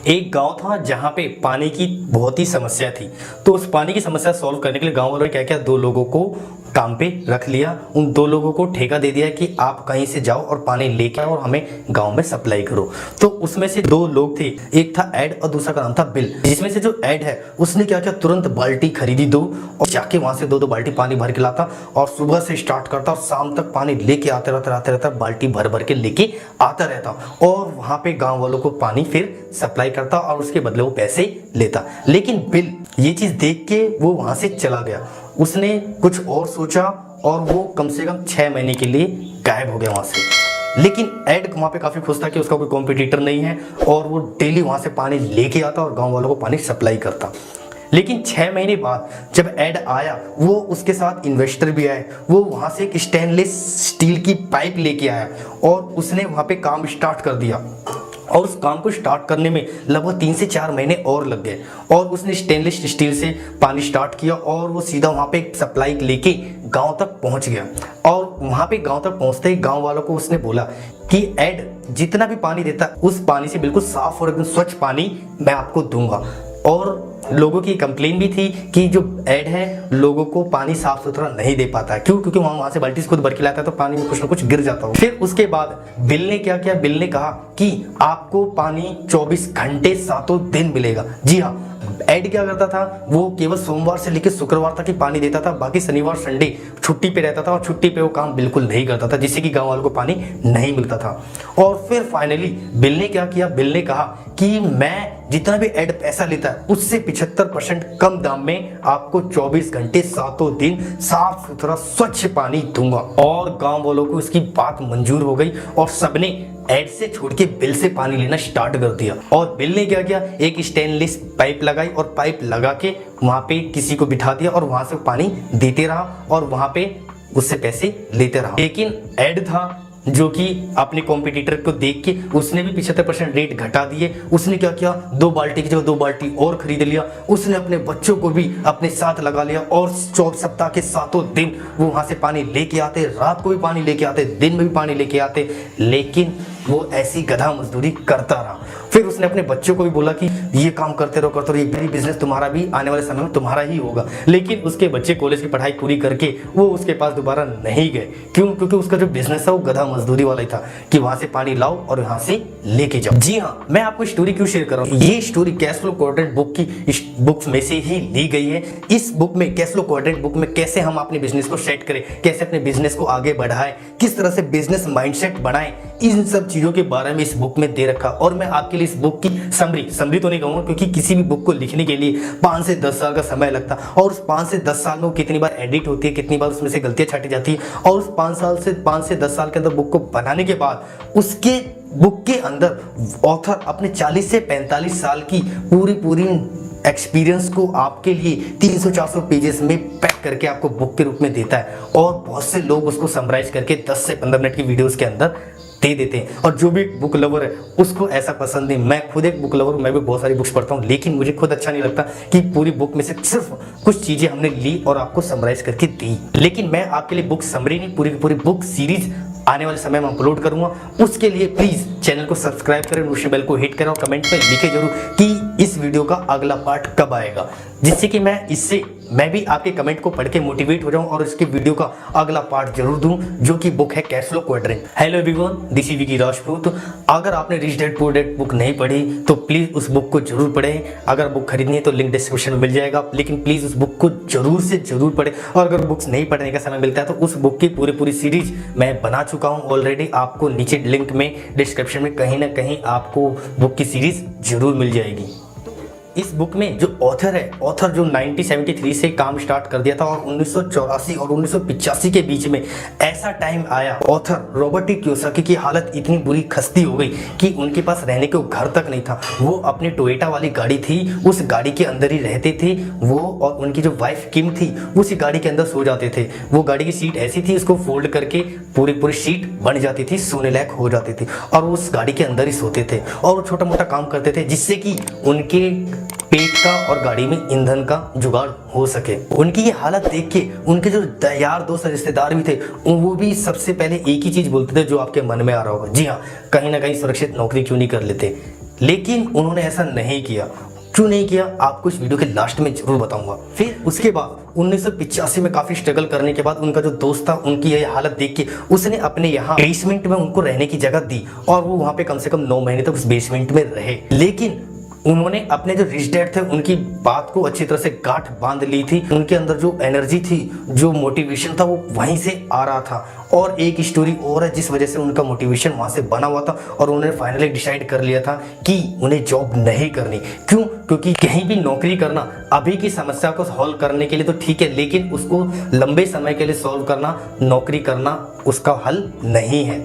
एक गांव था जहां पे पानी की बहुत ही समस्या थी। तो उस पानी की समस्या सॉल्व करने के लिए गांव वालों ने क्या किया, दो लोगों को काम पे रख लिया। उन दो लोगों को ठेका दे दिया कि आप कहीं से जाओ और पानी लेके आओ और हमें गांव में सप्लाई करो। तो उसमें से दो लोग थे, एक था एड और दूसरा का नाम था बिल। जिसमें से जो एड है उसने क्या किया, तुरंत बाल्टी खरीदी दो और जाके वहां से दो बाल्टी पानी भर के लाता और सुबह से स्टार्ट करता और शाम तक पानी लेके आते रहता बाल्टी भर भर के लेके आता रहता और वहां पे गांव वालों को पानी फिर सप्लाई करता और उसके बदले वो पैसे लेता। लेकिन बिल ये चीज देख के वो वहां से चला गया। उसने कुछ और सोचा और वो कम से कम 6 महीने के लिए गायब हो गया वहां से। लेकिन एड वहां पे काफी खुश था कि उसका कोई कॉम्पिटिटर नहीं है और वो डेली वहां से पानी लेके आता और गांव वालों को पानी सप्लाई करता। लेकिन 6 महीने बाद जब एड आया, वो उसके साथ इन्वेस्टर भी आए। वो वहां से एक स्टेनलेस स्टील की पाइप लेके आया और उसने वहां पे काम स्टार्ट कर दिया। और उस काम को स्टार्ट करने में लगभग 3 से 4 महीने और लग गए और उसने स्टेनलेस स्टील से पानी स्टार्ट किया और वो सीधा वहाँ पे सप्लाई लेके गांव तक पहुँच गया। और वहाँ पे गांव तक पहुँचते ही गांव वालों को उसने बोला कि एड जितना भी पानी देता उस पानी से बिल्कुल साफ और एकदम स्वच्छ पानी मैं आपको दूंगा। और लोगों की कंप्लेन भी थी कि जो एड है लोगों को पानी साफ सुथरा नहीं दे पाता है। क्यों? क्योंकि वहां से बाल्टी खुद भर के लाता है तो पानी में कुछ ना कुछ गिर जाता हो। फिर उसके बाद बिल ने क्या किया, बिल ने कहा कि आपको पानी 24 घंटे 7 दिन मिलेगा। जी हाँ, एड क्या करता था, वो केवल सोमवार से लेकर शुक्रवार तक ही पानी देता था, बाकी शनिवार संडे छुट्टी पे रहता था और छुट्टी पे वो काम बिल्कुल नहीं करता था, जिससे कि गांव वालों को पानी नहीं मिलता था। और फिर फाइनली बिल ने क्या किया, बिल ने कहा कि मैं जितना भी एड पैसा लेता है उससे 75% कम दाम में आपको 24 घंटे 7 दिन साफ सुथरा स्वच्छ पानी दूंगा। और गांव वालों को इसकी बात मंजूर हो गई और सबने एड से छोड़ के बिल से पानी लेना स्टार्ट कर दिया। और बिल ने क्या किया, एक स्टेनलेस पाइप लगाई और पाइप लगा के वहां पे किसी को बिठा दिया और वहां से पानी देते रहा और वहां पे उससे पैसे लेते रहा। लेकिन एड था जो कि अपने कॉम्पिटिटर को देख के उसने भी 75% रेट घटा दिए। उसने क्या किया, 2 बाल्टी की जगह 2 बाल्टी और खरीद लिया। उसने अपने बच्चों को भी अपने साथ लगा लिया और 24 सप्ताह के 7 दिन वो वहां से पानी लेके आते, रात को भी पानी लेके आते, दिन में भी पानी लेके आते। लेकिन वो ऐसी गधा मजदूरी करता रहा। फिर उसने अपने बच्चों को भी बोला कि ये काम करते रहो, ये बिजनेस तुम्हारा भी आने वाले समय में तुम्हारा ही होगा। लेकिन उसके बच्चे कॉलेज की पढ़ाई पूरी करके वो उसके पास दोबारा नहीं गए। क्यों? क्योंकि उसका जो बिजनेस था वो गधा मजदूरी वाला ही था कि वहां से पानी लाओ और यहाँ से लेके जाओ। जी हाँ, मैं आपको स्टोरी क्यों शेयर कर रहा हूँ, ये story cash flow quadrant book की बुक्स में से ही ली गई है। इस बुक में, कैश फ्लो क्वाड्रेंट बुक में, कैसे हम अपने बिजनेस को सेट करें, कैसे अपने बिजनेस को आगे बढ़ाएं, किस तरह से बिजनेस माइंडसेट बनाएं, इन सब चीजों के बारे में इस बुक में दे रखा। और मैं आपके लिए इस बुक की समरी तो नहीं कहूंगा, क्योंकि किसी भी बुक को लिखने के लिए 5 से 10 साल का समय लगता और उस 5 से 10 साल में वो कितनी बार एडिट होती है, कितनी बार उसमें से गलतियां छाटी जाती है। और उस 5 से 10 साल के अंदर बुक को बनाने के बाद उसके बुक के अंदर ऑथर अपने 40 से 45 साल की पूरी एक्सपीरियंस को आपके लिए 300-400 पेजेस में पैक करके आपको बुक के रूप में देता है। और बहुत से लोग उसको समराइज करके 10 से 15 मिनट की वीडियोस के अंदर दे देते हैं। और जो भी बुक लवर है उसको ऐसा पसंद नहीं। मैं खुद एक बुक लवर हूँ, मैं भी बहुत सारी बुक्स पढ़ता हूँ, लेकिन मुझे खुद अच्छा नहीं लगता कि पूरी बुक में से सिर्फ कुछ चीजें हमने ली और आपको समराइज करके दी। लेकिन मैं आपके लिए बुक समरी नहीं, पूरी की पूरी बुक सीरीज आने वाले समय में अपलोड करूंगा। उसके लिए प्लीज चैनल को सब्सक्राइब करें, नोटिफिकेशन बेल को हिट करें और कमेंट में लिखे जरूर कि इस वीडियो का अगला पार्ट कब आएगा, जिससे कि मैं भी आपके कमेंट को पढ़ के मोटिवेट हो जाऊं और इसके वीडियो का अगला पार्ट जरूर दूं, जो कि बुक है cash flow quadrant. Hello everyone, this is Vicky Rajput. अगर आपने rich dad poor dad book नहीं पढ़ी तो प्लीज उस बुक को जरूर पढ़ें। अगर बुक खरीदनी है तो लिंक डिस्क्रिप्शन में मिल जाएगा, लेकिन प्लीज उस बुक को जरूर से जरूर पढ़ें। और अगर बुक्स नहीं पढ़ने का समय मिलता है तो उस बुक की पूरी सीरीज मैं बना चुका हूं ऑलरेडी। आपको नीचे लिंक में डिस्क्रिप्शन में कहीं ना कहीं आपको बुक की सीरीज जरूर मिल जाएगी। इस बुक में जो ऑथर जो 1973 से काम स्टार्ट कर दिया था और 1984 और 1985 के बीच में ऐसा टाइम आया, ऑथर रॉबर्ट टी कियोसाकी की हालत इतनी बुरी खस्ती हो गई कि उनके पास रहने को घर तक नहीं था। वो अपनी टोयोटा वाली गाड़ी थी, उस गाड़ी के अंदर ही रहते थे। वो और उनकी जो वाइफ किम थी उसी गाड़ी के अंदर सो जाते थे। वो गाड़ी की सीट ऐसी थी, उसको फोल्ड करके पूरी सीट बन जाती थी, सोने लायक हो जाती थी और वो उस गाड़ी के अंदर ही सोते थे और वो छोटा मोटा काम करते थे जिससे कि उनके पेट का और गाड़ी में ईंधन का जुगाड़ हो सके। उनकी ये हालत देख के उनके जो यार दोस्त रिश्तेदार भी थे वो भी सबसे पहले एक ही चीज बोलते थे जो आपके मन में आ रहा होगा, जी हाँ, कहीं ना कहीं सुरक्षित नौकरी क्यों नहीं कर लेते। लेकिन उन्होंने ऐसा नहीं किया। क्यों नहीं किया आपको इस वीडियो के लास्ट में जरूर बताऊंगा। फिर उसके बाद 1985 में काफी स्ट्रगल करने के बाद उनका जो दोस्त था, उनकी ये हालत देख के उसने अपने यहाँ बेसमेंट में उनको रहने की जगह दी और वो वहाँ पे कम से कम 9 महीने तक उस बेसमेंट में रहे। लेकिन उन्होंने अपने जो रिच डैड थे उनकी बात को अच्छी तरह से गांठ बांध ली थी। उनके अंदर जो एनर्जी थी, जो मोटिवेशन था, वो वहीं से आ रहा था। और एक स्टोरी और है जिस वजह से उनका मोटिवेशन वहां से बना हुआ था और उन्होंने फाइनली डिसाइड कर लिया था कि उन्हें जॉब नहीं करनी। क्यों? क्योंकि कहीं भी नौकरी करना अभी की समस्या को सॉल्व करने के लिए तो ठीक है, लेकिन उसको लंबे समय के लिए सॉल्व करना, नौकरी करना उसका हल नहीं है।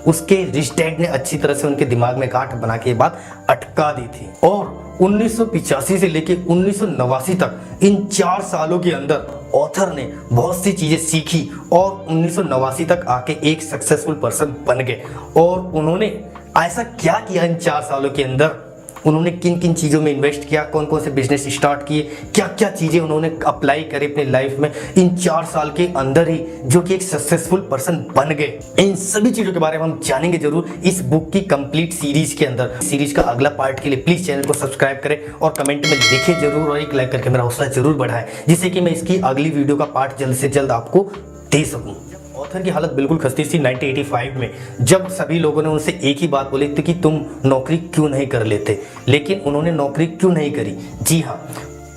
उसके रिच डैड ने अच्छी तरह से उनके दिमाग में गांठ बना के बात अटका दी थी। और 1985 से लेके 1989 तक इन 4 सालों के अंदर ऑथर ने बहुत सी चीजें सीखी और 1989 तक आके एक सक्सेसफुल पर्सन बन गए। और उन्होंने ऐसा क्या किया इन 4 सालों के अंदर, उन्होंने किन किन चीज़ों में इन्वेस्ट किया, कौन कौन से बिजनेस स्टार्ट किए, क्या क्या चीज़ें उन्होंने अप्लाई करी अपनी लाइफ में इन 4 साल के अंदर ही, जो कि एक सक्सेसफुल पर्सन बन गए। इन सभी चीज़ों के बारे में हम जानेंगे जरूर इस बुक की कंप्लीट सीरीज के अंदर। सीरीज का अगला पार्ट के लिए प्लीज़ चैनल को सब्सक्राइब करें और कमेंट में लिखे जरूर और एक लाइक करके मेरा हौसला जरूर बढ़ाएं, जिससे कि मैं इसकी अगली वीडियो का पार्ट जल्द से जल्द आपको दे सकूँ। ऑथर की हालत बिल्कुल खस्ती थी 1985 में, जब सभी लोगों ने उनसे एक ही बात बोली थी कि तुम नौकरी क्यों नहीं कर लेते। लेकिन उन्होंने नौकरी क्यों नहीं करी? जी हाँ,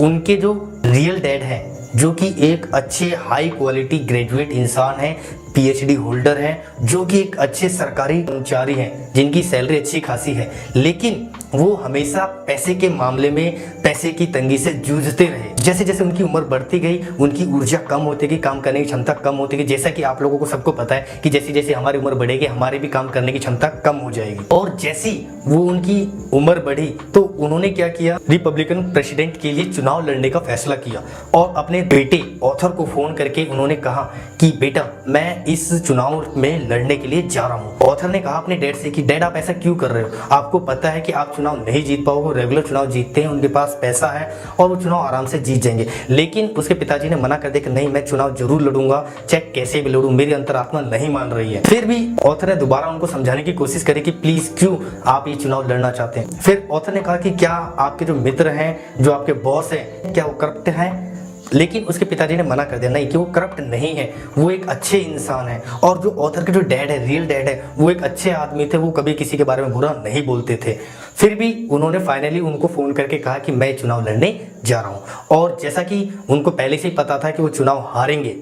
उनके जो रियल डैड है, जो कि एक अच्छे हाई क्वालिटी ग्रेजुएट इंसान है, पीएचडी होल्डर है, जो कि एक अच्छे सरकारी कर्मचारी हैं, जिनकी सैलरी अच्छी खासी है, लेकिन वो हमेशा पैसे के मामले में पैसे की तंगी से जूझते रहे। जैसे जैसे उनकी उम्र बढ़ती गई, उनकी ऊर्जा कम होती गई, काम करने की क्षमता कम होती गई। जैसा कि आप लोगों को सबको पता है कि जैसे जैसे हमारी उम्र बढ़ेगी, हमारी भी काम करने की क्षमता कम हो जाएगी। और जैसी वो उनकी उम्र बढ़ी तो उन्होंने क्या किया, रिपब्लिकन प्रेसिडेंट के लिए चुनाव लड़ने का फैसला किया और अपने बेटे ऑथर को फोन करके उन्होंने कहा कि बेटा, मैं इस चुनाव में लड़ने के लिए जा रहा हूँ। ऑथर ने कहा अपने डैड से कि डैड, आप ऐसा क्यों कर रहे हो? आपको पता है कि आप चुनाव नहीं जीत पाओगे, रेगुलर चुनाव जीतते हैं, उनके पास पैसा है और वो चुनाव आराम से जीत जाएंगे। लेकिन उसके पिताजी ने मना कर दिया कि नहीं, मैं चुनाव जरूर लड़ूंगा, चाहे कैसे भी लड़ूं, मेरी अंतरात्मा नहीं मान रही है। फिर भी ऑथर ने दोबारा उनको समझाने की कोशिश करी कि प्लीज क्यों आप ये चुनाव लड़ना चाहते हैं। फिर ऑथर ने कहा कि क्या आपके जो मित्र हैं, जो आपके बॉस हैं, क्या वो करप्ट हैं? लेकिन उसके पिताजी ने मना कर दिया, नहीं, कि वो करप्ट नहीं है, वो एक अच्छे इंसान है। और जो ऑथर के जो डैड है, रियल डैड है, वो एक अच्छे आदमी थे, वो कभी किसी के बारे में बुरा नहीं बोलते थे। फिर भी उन्होंने फाइनली उनको फ़ोन करके कहा कि मैं चुनाव लड़ने जा रहा हूँ। और जैसा कि उनको पहले से ही पता था कि वो चुनाव हारेंगे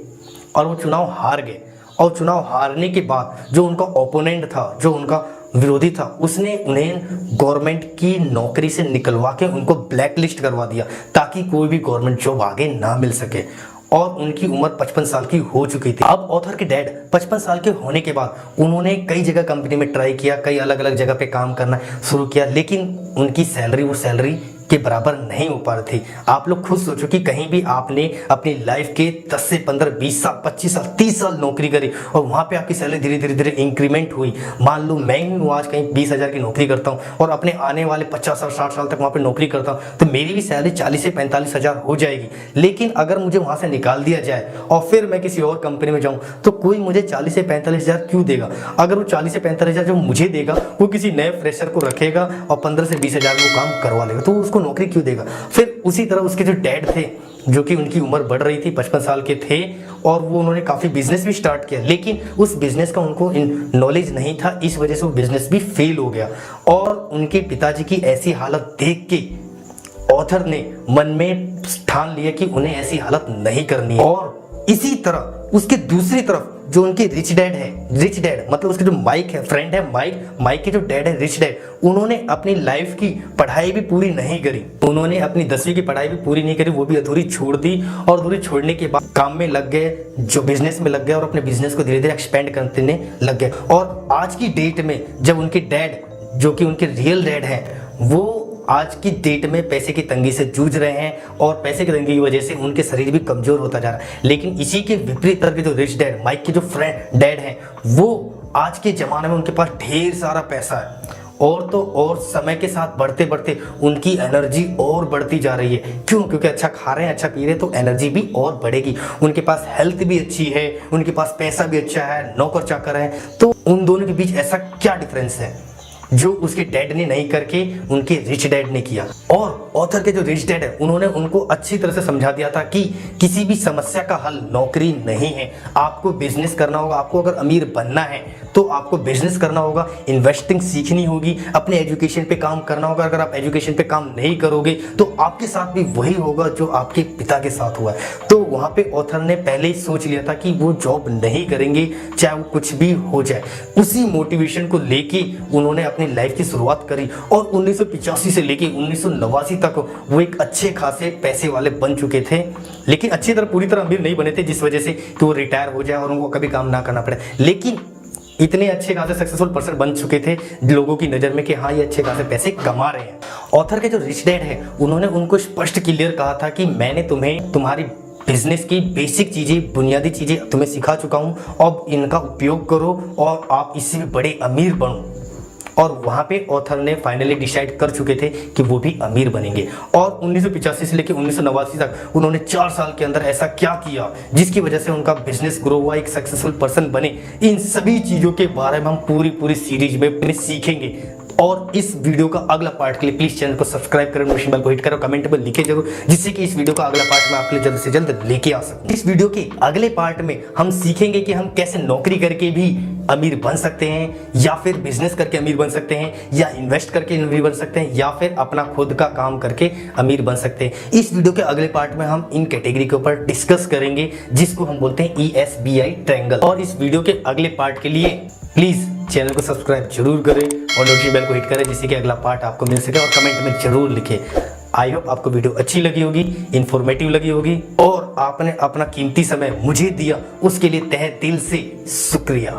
और वो चुनाव हार गए। और चुनाव हारने के बाद जो उनका ओपोनेंट था, जो उनका विरोधी था, उसने उन्हें गवर्नमेंट की नौकरी से निकलवा के उनको ब्लैक लिस्ट करवा दिया ताकि कोई भी गवर्नमेंट जॉब आगे ना मिल सके। और उनकी उम्र 55 साल की हो चुकी थी। अब ऑथर के डैड 55 साल के होने के बाद उन्होंने कई जगह कंपनी में ट्राई किया, कई अलग अलग जगह पे काम करना शुरू किया, लेकिन उनकी सैलरी वो सैलरी के बराबर नहीं हो पा रही थी। आप लोग खुद सोचो कि कहीं भी आपने अपनी लाइफ के 10 से 15, 20 साल, 25 साल, 30 साल नौकरी करी और वहाँ पे आपकी सैलरी धीरे धीरे धीरे इंक्रीमेंट हुई। मान लो मैं ही आज कहीं 20,000 की नौकरी करता हूँ और अपने आने वाले 50 साल 60 साल तक वहाँ पे नौकरी करता हूँ, तो मेरी भी सैलरी 40 से 45,000 हो जाएगी। लेकिन अगर मुझे वहाँ से निकाल दिया जाए और फिर मैं किसी और कंपनी में जाऊँ तो कोई मुझे 40 से 45,000 क्यों देगा? अगर वो 40 से 45,000 जो मुझे देगा वो किसी नए फ्रेशर को रखेगा और 15 से 20,000 में वो काम करवा लेगा, तो उसको नौकरी क्यों देगा? फिर उसी तरह उसके जो डैड थे, जो कि उनकी उम्र बढ़ रही थी, 55 साल के थे और वो उन्होंने काफ़ी बिजनेस भी स्टार्ट किया, लेकिन उस बिजनेस का उनको नॉलेज नहीं था, इस वजह से वो बिजनेस भी फेल हो गया। और उनके पिताजी की ऐसी हालत देख के ऑथर ने मन में ठान लिया कि उन्हें ऐसी हालत नहीं करनी है। और इसी तरह उसके दूसरी तरफ जो उनके रिच डैड है, रिच डैड मतलब उसके जो माइक है, फ्रेंड है माइक के जो डैड है, रिच डैड, उन्होंने अपनी लाइफ की पढ़ाई भी पूरी नहीं करी। उन्होंने अपनी 10वीं की पढ़ाई भी पूरी नहीं करी, वो भी अधूरी छोड़ दी। और अधूरी छोड़ने के बाद काम में लग गए, जो बिजनेस में लग गए और अपने बिजनेस को धीरे धीरे एक्सपेंड करने लग गए। और आज की डेट में जब उनके डैड, जो कि उनके रियल डैड है, वो आज की डेट में पैसे की तंगी से जूझ रहे हैं और पैसे की तंगी की वजह से उनके शरीर भी कमजोर होता जा रहा है। लेकिन इसी के विपरीत तरह के जो रिच डैड, माइक के जो फ्रेंड डैड हैं, वो आज के ज़माने में उनके पास ढेर सारा पैसा है और तो और समय के साथ बढ़ते बढ़ते उनकी एनर्जी और बढ़ती जा रही है। क्यों? क्योंकि अच्छा खा रहे हैं, अच्छा पी रहे हैं, तो एनर्जी भी और बढ़ेगी। उनके पास हेल्थ भी अच्छी है, उनके पास पैसा भी अच्छा है, नौकर चाकर है। तो उन दोनों के बीच ऐसा क्या डिफरेंस है? जो उसके डैड ने नहीं करके उनके रिच डैड ने किया। और ऑथर के जो रिच डैड है उन्होंने उनको अच्छी तरह से समझा दिया था कि किसी भी समस्या का हल नौकरी नहीं है, आपको बिजनेस करना होगा। आपको अगर अमीर बनना है तो आपको बिजनेस करना होगा, इन्वेस्टिंग सीखनी होगी, अपने एजुकेशन पे काम करना होगा। अगर आप एजुकेशन पे काम नहीं करोगे तो आपके साथ भी वही होगा जो आपके पिता के साथ हुआ है। तो वहाँ पे ऑथर ने पहले ही सोच लिया था कि वो जॉब नहीं करेंगे चाहे वो कुछ भी हो जाए। उसी मोटिवेशन को लेके उन्होंने अपनी लाइफ की शुरुआत करी और 1985 से लेके 1989 तक वो एक अच्छे खासे पैसे वाले बन चुके थे, लेकिन अच्छी तरह पूरी तरह अमीर नहीं बने थे, जिस वजह से कि वो रिटायर हो जाए और उनको कभी काम ना करना पड़े। लेकिन इतने अच्छे खासे सक्सेसफुल पर्सन बन चुके थे लोगों की नज़र में कि हाँ ये अच्छे खासे पैसे कमा रहे हैं। ऑथर के जो रिच डैड है उन्होंने उनको स्पष्ट क्लियर कहा था कि मैंने तुम्हें तुम्हारी बिजनेस की बेसिक चीज़ें, बुनियादी चीज़ें तुम्हें सिखा चुका हूँ, अब इनका उपयोग करो और आप इससे भी बड़े अमीर बनो। और वहाँ पे ऑथर ने फाइनली डिसाइड कर चुके थे कि वो भी अमीर बनेंगे। और 1985 से लेकर 1989 तक उन्होंने 4 साल के अंदर ऐसा क्या किया जिसकी वजह से उनका बिजनेस ग्रो हुआ, एक सक्सेसफुल पर्सन बने। इन सभी चीज़ों के बारे में हम पूरी सीरीज में सीखेंगे। और इस वीडियो का अगला पार्ट के लिए प्लीज चैनल को सब्सक्राइब करें, नोटिफिकेशन बेल को हिट करो, कमेंट में लिखे जरूर, जिससे कि इस वीडियो का अगला पार्ट में आपके लिए जल्द से जल्द लेके आ सकूं। इस वीडियो के अगले पार्ट में हम सीखेंगे कि हम कैसे नौकरी करके भी अमीर बन सकते हैं, या फिर बिजनेस करके अमीर बन सकते हैं, या इन्वेस्ट करके अमीर बन सकते हैं, या फिर अपना खुद का काम करके अमीर बन सकते हैं। इस वीडियो के अगले पार्ट में हम इन कैटेगरी के ऊपर डिस्कस करेंगे जिसको हम बोलते हैं ESBI ट्रायंगल। और इस वीडियो के अगले पार्ट के लिए प्लीज चैनल को सब्सक्राइब जरूर करें और नोटिफिकेशन बेल को हिट करें, जिससे कि अगला पार्ट आपको मिल सके। और कमेंट में जरूर लिखें। आई होप आपको वीडियो अच्छी लगी होगी, इन्फॉर्मेटिव लगी होगी और आपने अपना कीमती समय मुझे दिया, उसके लिए तहे दिल से शुक्रिया।